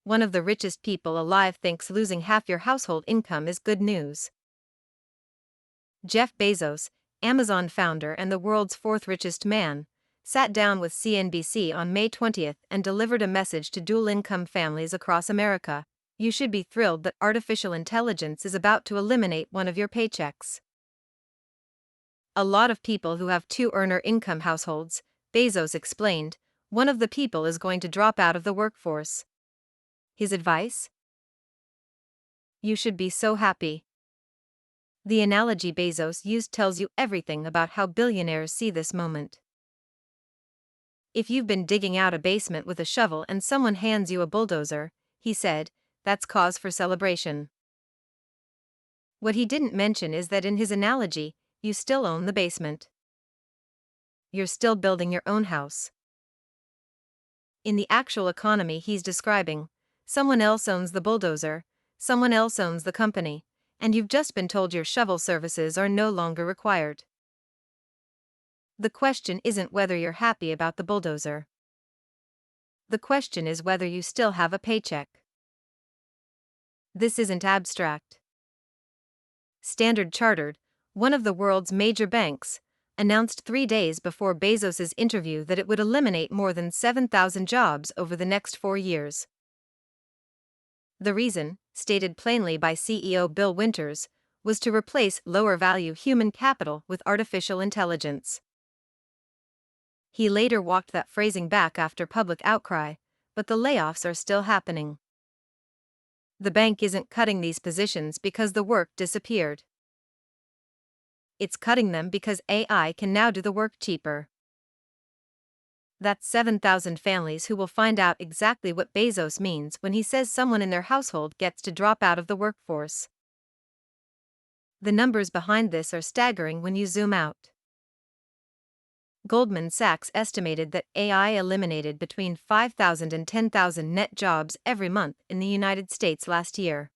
one of the richest people alive thinks losing half your household income is good news. Jeff Bezos, Amazon founder and the world's fourth-richest man, sat down with CNBC on May 20 and delivered a message to dual-income families across America. You should be thrilled that artificial intelligence is about to eliminate one of your paychecks. A lot of people who have two-earner income households, Bezos explained, one of the people is going to drop out of the workforce. His advice? You should be so happy. The analogy Bezos used tells you everything about how billionaires see this moment. If you've been digging out a basement with a shovel and someone hands you a bulldozer, he said, that's cause for celebration. What he didn't mention is that in his analogy, you still own the basement. You're still building your own house. In the actual economy he's describing, someone else owns the bulldozer, someone else owns the company, and you've just been told your shovel services are no longer required. The question isn't whether you're happy about the bulldozer. The question is whether you still have a paycheck. This isn't abstract. Standard Chartered, one of the world's major banks, announced 3 days before Bezos' interview that it would eliminate more than 7,000 jobs over the next 4 years. The reason, stated plainly by CEO Bill Winters, was to replace lower-value human capital with artificial intelligence. He later walked that phrasing back after public outcry, but the layoffs are still happening. The bank isn't cutting these positions because the work disappeared. It's cutting them because AI can now do the work cheaper. That's 7,000 families who will find out exactly what Bezos means when he says someone in their household gets to drop out of the workforce. The numbers behind this are staggering when you zoom out. Goldman Sachs estimated that AI eliminated between 5,000 and 10,000 net jobs every month in the United States last year.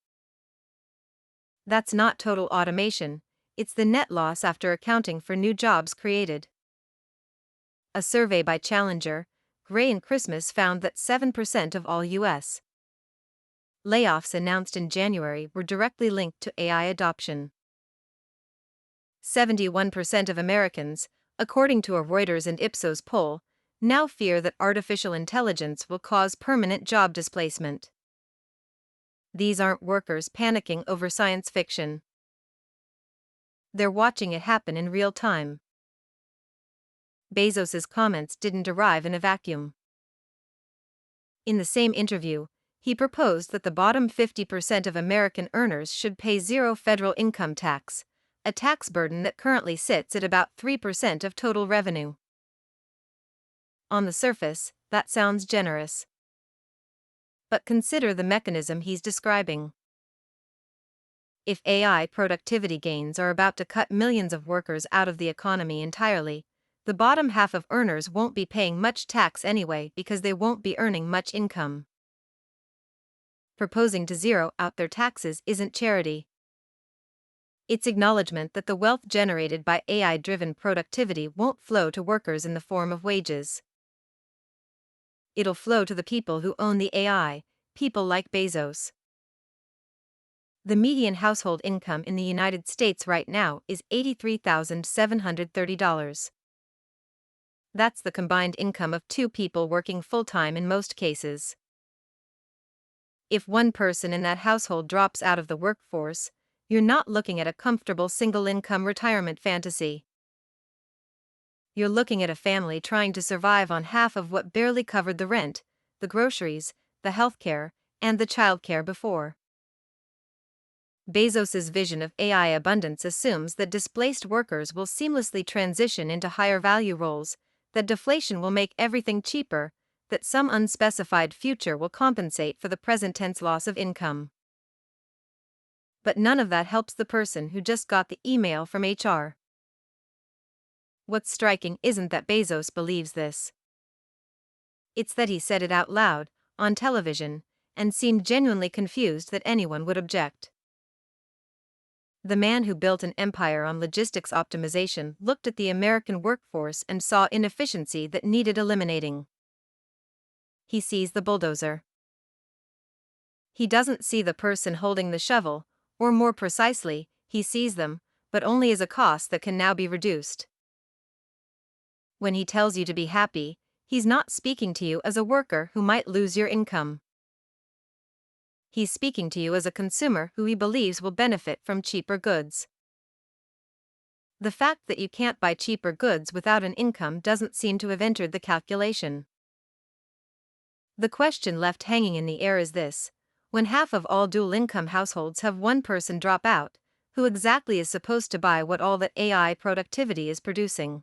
That's not total automation, it's the net loss after accounting for new jobs created. A survey by Challenger, Gray and Christmas found that 7% of all U.S. layoffs announced in January were directly linked to AI adoption. 71% of Americans, according to a Reuters and Ipsos poll, now fear that artificial intelligence will cause permanent job displacement. These aren't workers panicking over science fiction. They're watching it happen in real time. Bezos' comments didn't arrive in a vacuum. In the same interview, he proposed that the bottom 50% of American earners should pay zero federal income tax, a tax burden that currently sits at about 3% of total revenue. On the surface, that sounds generous. But consider the mechanism he's describing. If AI productivity gains are about to cut millions of workers out of the economy entirely, the bottom half of earners won't be paying much tax anyway because they won't be earning much income. Proposing to zero out their taxes isn't charity. It's acknowledgement that the wealth generated by AI-driven productivity won't flow to workers in the form of wages. It'll flow to the people who own the AI, people like Bezos. The median household income in the United States right now is $83,730. That's the combined income of 2 people working full-time in most cases. If one person in that household drops out of the workforce, you're not looking at a comfortable single-income retirement fantasy. You're looking at a family trying to survive on half of what barely covered the rent, the groceries, the healthcare, and the childcare before. Bezos' vision of AI abundance assumes that displaced workers will seamlessly transition into higher-value roles, that deflation will make everything cheaper, that some unspecified future will compensate for the present-tense loss of income. But none of that helps the person who just got the email from HR. What's striking isn't that Bezos believes this. It's that he said it out loud, on television, and seemed genuinely confused that anyone would object. The man who built an empire on logistics optimization looked at the American workforce and saw inefficiency that needed eliminating. He sees the bulldozer. He doesn't see the person holding the shovel, or more precisely, he sees them, but only as a cost that can now be reduced. When he tells you to be happy, he's not speaking to you as a worker who might lose your income. He's speaking to you as a consumer who he believes will benefit from cheaper goods. The fact that you can't buy cheaper goods without an income doesn't seem to have entered the calculation. The question left hanging in the air is this: when half of all dual-income households have one person drop out, who exactly is supposed to buy what all that AI productivity is producing?